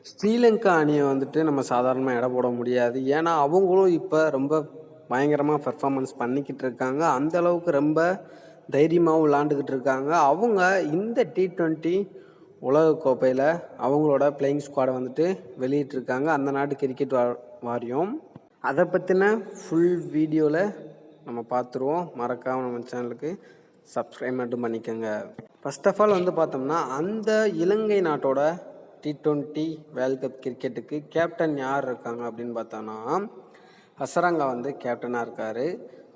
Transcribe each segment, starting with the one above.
ஸ்ரீலங்கா அணியை வந்துட்டு நம்ம சாதாரணமாக எடை போட முடியாது. ஏன்னா அவங்களும் இப்போ ரொம்ப பயங்கரமாக பெர்ஃபார்மன்ஸ் பண்ணிக்கிட்டு இருக்காங்க. அந்த அளவுக்கு ரொம்ப தைரியமாகவும் விளாண்டுக்கிட்டு இருக்காங்க. அவங்க இந்த T20 உலகக்கோப்பையில் அவங்களோட பிளேயிங் ஸ்குவாடை வந்துட்டு வெளியிட்டிருக்காங்க. அந்த நாட்டு கிரிக்கெட் வாரியம். அதை பற்றின ஃபுல் வீடியோவில் நம்ம பார்த்துருவோம். மறக்காமல் நம்ம சேனலுக்கு சப்ஸ்கிரைப் மட்டும் பண்ணிக்கோங்க. ஃபர்ஸ்ட் ஆஃப் ஆல் வந்து பார்த்தோம்னா, அந்த இலங்கை நாட்டோட T20 வேர்ல்ட் கப் கிரிக்கெட்டுக்கு கேப்டன் யார் இருக்காங்க அப்படின்னு பார்த்தோன்னா, ஹசரங்கா வந்து கேப்டனாக இருக்கார்.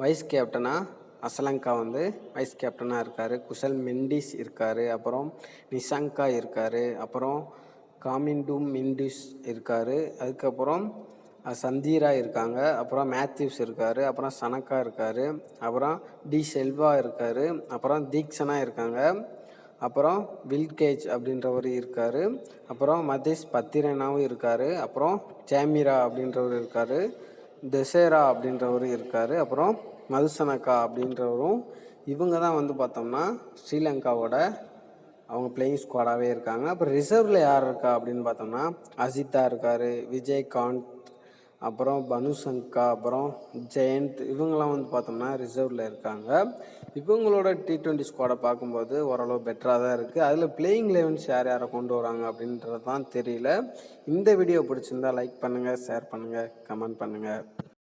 வைஸ் கேப்டனாக அசலங்கா வந்து வைஸ் கேப்டனாக இருக்கார். குஷல் மெண்டிஸ் இருக்கார். அப்புறம் நிஷங்கா இருக்கார். அப்புறம் காமிண்டு மிண்டிஸ் இருக்கார். அதுக்கப்புறம் சந்தீரா இருக்காங்க. அப்புறம் மேத்யூஸ் இருக்கார். அப்புறம் சனக்கா இருக்கார். அப்புறம் டி செல்வா இருக்கார். அப்புறம் தீக்ஷனா இருக்காங்க. அப்புறம் வில்கேஜ் அப்படின்றவர் இருக்கார். அப்புறம் மதேஷ் பத்திரனாவும் இருக்கார். அப்புறம் ஜாமிரா அப்படின்றவர் இருக்கார். தெசேரா அப்படின்றவர் இருக்கார். அப்புறம் மதுசனக்கா அப்படின்றவரும். இவங்க தான் வந்து பார்த்தோம்னா ஸ்ரீலங்காவோட அவங்க பிளேயிங் ஸ்குவாடாகவே இருக்காங்க. அப்புறம் ரிசர்வில் யார் இருக்கா அப்படின்னு பார்த்தோம்னா அஜித்தா இருக்கார். விஜயகாந்த், அப்புறம் பனுசங்கா, அப்புறம் ஜெயந்த், இவங்கெல்லாம் வந்து பார்த்தோம்னா ரிசர்வில் இருக்காங்க. இவங்களோட T20 ஸ்குவாடை பார்க்கும்போது ஓரளவு பெட்டராக தான் இருக்குது. அதில் பிளேயிங் லெவன்ஸ் யார் யாரை கொண்டு வராங்க அப்படின்றது தான் தெரியல. இந்த வீடியோ பிடிச்சிருந்தா லைக் பண்ணுங்கள், ஷேர் பண்ணுங்கள், கமெண்ட் பண்ணுங்கள்.